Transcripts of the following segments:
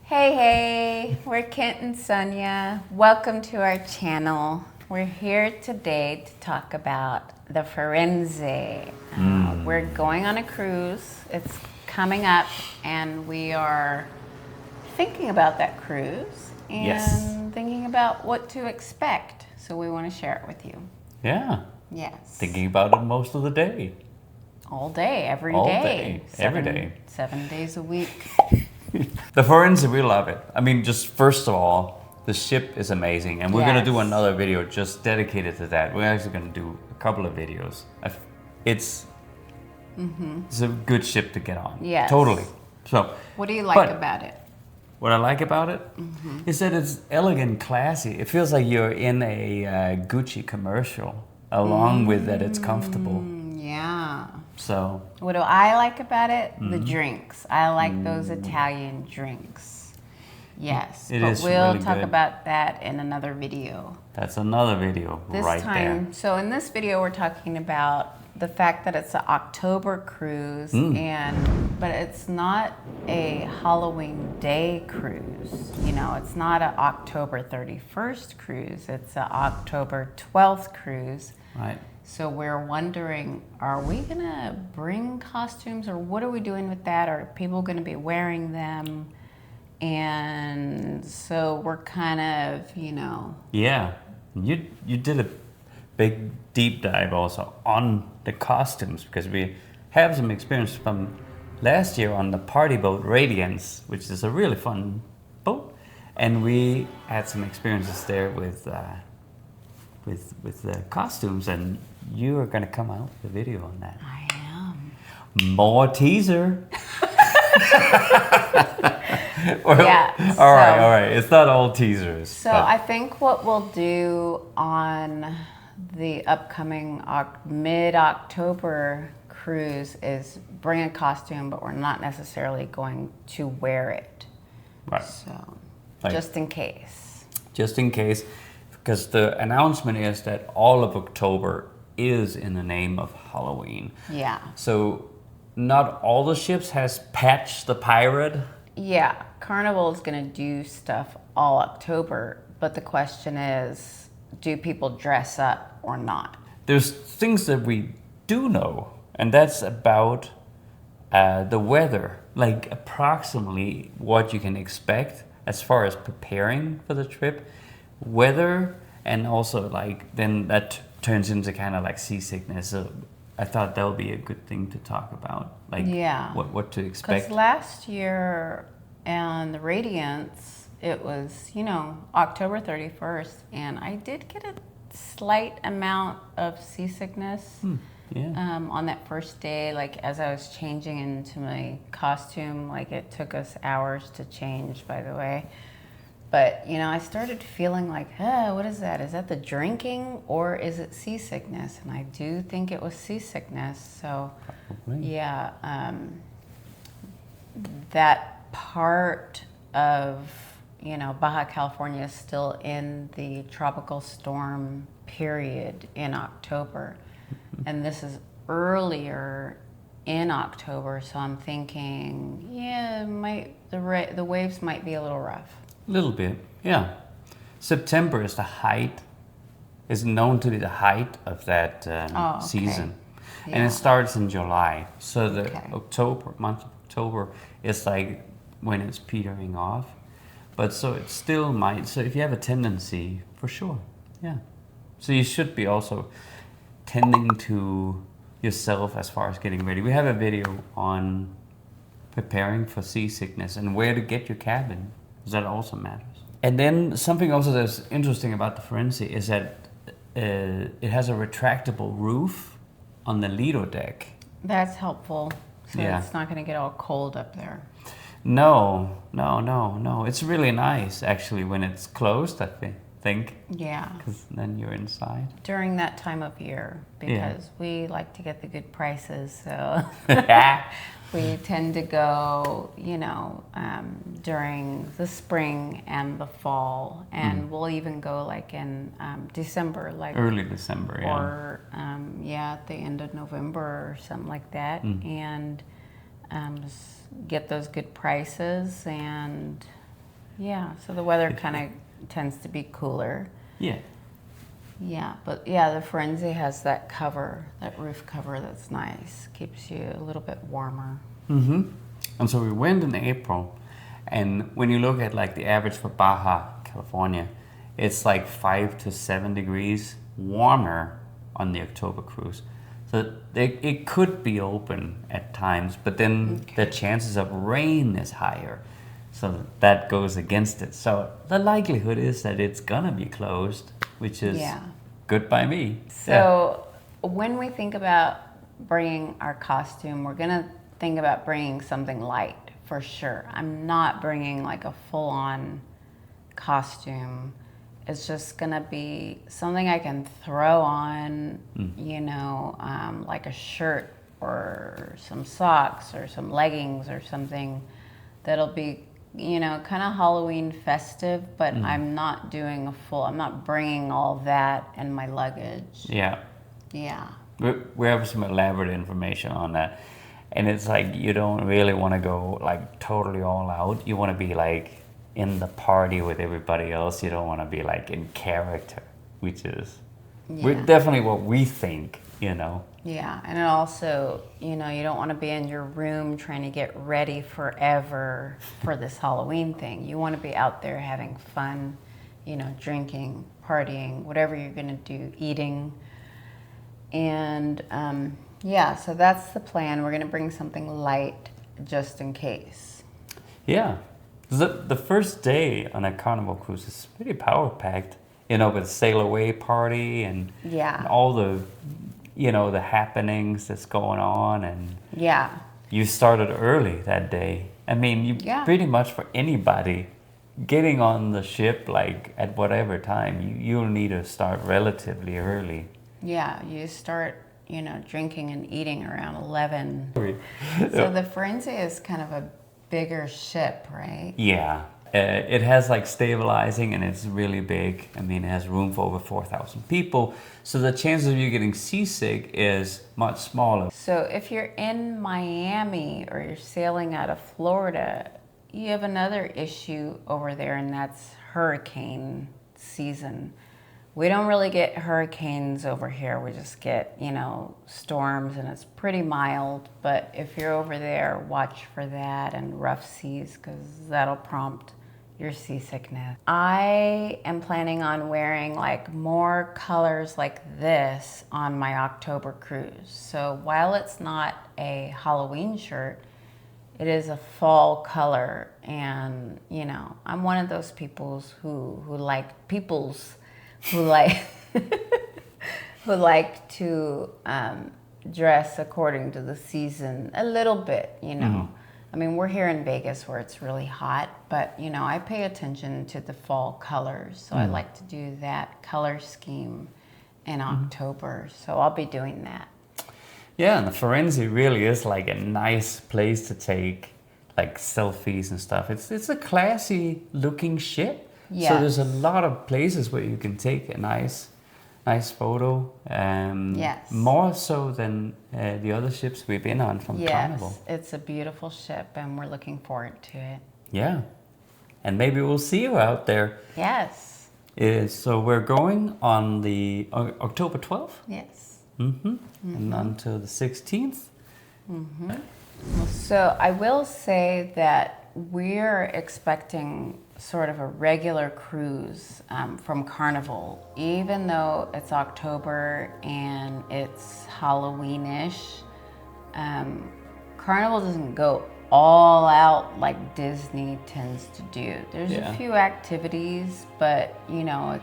Hey, we're Kent and Sonia. Welcome to our channel. We're here today to talk about the Firenze. We're going on a cruise. It's coming up, and we are thinking about that cruise and thinking about what to expect. So we want to share it with you. Yeah. Yes. Thinking about it most of the day. All day, every All day. day, every day. 7 days a week. The Firenze, we love it. I mean, just first of all, the ship is amazing. And we're going to do Yes. another video just dedicated to that. We're actually going to do a couple of videos. It's a good ship to get on. Yes. Totally. So, What do you like about it? what I like about it is that it's elegant, classy. It feels like you're in a Gucci commercial, along with that it's comfortable. Yeah. So, What do I like about it? The drinks. I like those Italian drinks. Yes. It but is we'll really talk good. about that in another video. that's another video This right time, so in this video we're talking about the fact that it's an October cruise but it's not a Halloween Day cruise. You know, it's not an October 31st cruise. It's an October 12th cruise. there. Right. So we're wondering, are we gonna bring costumes, or what are we doing with that? Are people gonna be wearing them? And so we're kind of, Yeah, you did a big deep dive also on the costumes, because we have some experience from last year on the party boat Radiance, which is a really fun boat, and we had some experiences there with the costumes, and you are going to come out with a video on that. I am. More teaser. Yeah, All right. It's not all teasers. So but- I think what we'll do on the upcoming mid-October cruise is bring a costume, but we're not necessarily going to wear it. Right. So, Like- just in case. Just in case, because the announcement is that all of October is in the name of Halloween. Yeah. So not all the ships has Patch the Pirate. Yeah, Carnival is going to do stuff all October, but the question is, do people dress up or not? There's things that we do know, and that's about the weather, like approximately what you can expect as far as preparing for the trip, weather, and also like then that turns into kind of like seasickness. So I thought that would be a good thing to talk about, like what to expect. Because last year on the Radiance, it was, October 31st, and I did get a slight amount of seasickness on that first day. Like as I was changing into my costume, like it took us hours to change, by the way. But, I started feeling like, what is that? Is that the drinking, or is it seasickness? And I do think it was seasickness. So, Probably. that part of, Baja California is still in the tropical storm period in October. And this is earlier in October, so I'm thinking, the waves might be a little rough. A little bit, yeah. September is known to be the height of that season. And it starts in July. So the month of October is like when it's petering off. But so it still might, so if you have a tendency, for sure, yeah. So you should be also tending to yourself as far as getting ready. We have a video on preparing for seasickness and where to get your cabin. That also matters. And then something also that's interesting about the Firenze is that it has a retractable roof on the Lido deck. That's helpful. So it's not going to get all cold up there. No. It's really nice, actually, when it's closed, I think. Yeah. Because then you're inside. During that time of year, because we like to get the good prices, so we tend to go, during the spring and the fall, and we'll even go like in December, like early December, or at the end of November or something like that, and get those good prices and Yeah, so the weather kind of tends to be cooler. Yeah. Yeah, but yeah, the Firenze has that cover, that roof cover that's nice. Keeps you a little bit warmer. Mm-hmm. And so we went in April, and when you look at like the average for Baja California, it's like 5 to 7 degrees warmer on the October cruise. So it could be open at times, but then the chances of rain is higher. So that goes against it. So the likelihood is that it's gonna be closed, which is good by me. So when we think about bringing our costume, we're gonna think about bringing something light for sure. I'm not bringing like a full-on costume. It's just gonna be something I can throw on, you know, like a shirt or some socks or some leggings or something that'll be, you know, kind of Halloween festive, but I'm not doing I'm not bringing all that in my luggage. Yeah. Yeah. We have some elaborate information on that. And it's like, you don't really want to go like totally all out. You want to be like in the party with everybody else. You don't want to be like in character, which is definitely what we think, you know. Yeah, and it also, you know, you don't want to be in your room trying to get ready forever for this Halloween thing. You want to be out there having fun, you know, drinking, partying, whatever you're going to do, eating. And yeah, so that's the plan. We're going to bring something light just in case. Yeah. The first day on a Carnival cruise is pretty power-packed, you know, with sail away party and all the, you know, the happenings that's going on. And you started early that day. I mean, you pretty much for anybody getting on the ship, like at whatever time, you'll need to start relatively early. Yeah, you start, you know, drinking and eating around 11. So the Firenze is kind of a bigger ship, right? Yeah. It has like stabilizing and it's really big. I mean, it has room for over 4,000 people. So the chances of you getting seasick is much smaller. So if you're in Miami or you're sailing out of Florida, you have another issue over there, and that's hurricane season. We don't really get hurricanes over here. We just get, you know, storms, and it's pretty mild. But if you're over there, watch for that and rough seas, because that'll prompt your seasickness. I am planning on wearing like more colors like this on my October cruise. So while it's not a Halloween shirt, it is a fall color. And, you know, I'm one of those peoples who like who like to dress according to the season a little bit, you know. I mean, we're here in Vegas where it's really hot, but, you know, I pay attention to the fall colors. So I like to do that color scheme in October. So I'll be doing that. Yeah, and the Firenze really is like a nice place to take like selfies and stuff. It's a classy looking ship. Yes. So there's a lot of places where you can take a nice photo. Yes. More so than the other ships we've been on from Carnival. Yes, it's a beautiful ship and we're looking forward to it. Yeah. And maybe we'll see you out there. Yes. So we're going on the October 12th? Yes. And until the 16th. So I will say that we're expecting sort of a regular cruise from Carnival, even though it's October and it's Halloween-ish. Carnival doesn't go all out like Disney tends to do. There's a few activities, but you know,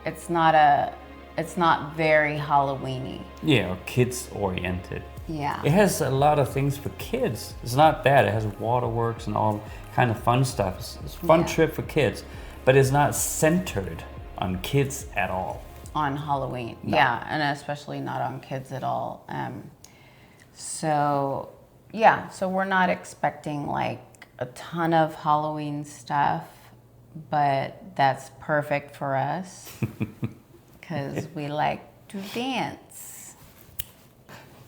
it's not very Halloween-y. Yeah, or kids oriented. Yeah. It has a lot of things for kids. It's not bad. It has waterworks and all kind of fun stuff. It's a fun trip for kids, but it's not centered on kids at all. On Halloween, and especially not on kids at all. So we're not expecting like a ton of Halloween stuff, but that's perfect for us because we like to dance.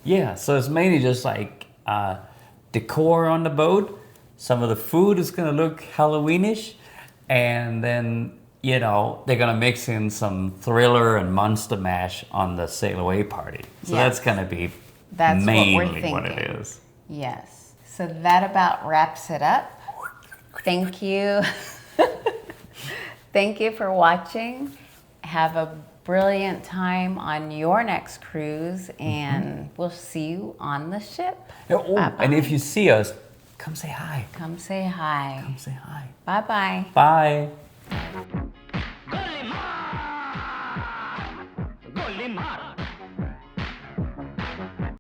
Yeah, so it's mainly just like decor on the boat. Some of the food is gonna look Halloweenish, and then they're gonna mix in some Thriller and Monster Mash on the sail away party. So that's gonna be mainly what it is. Yes. So that about wraps it up. Thank you. Thank you for watching. Have a brilliant time on your next cruise, and we'll see you on the ship. Oh, and if you see us, come say hi. Come say hi. Come say hi. Bye-bye. Bye. गोली मार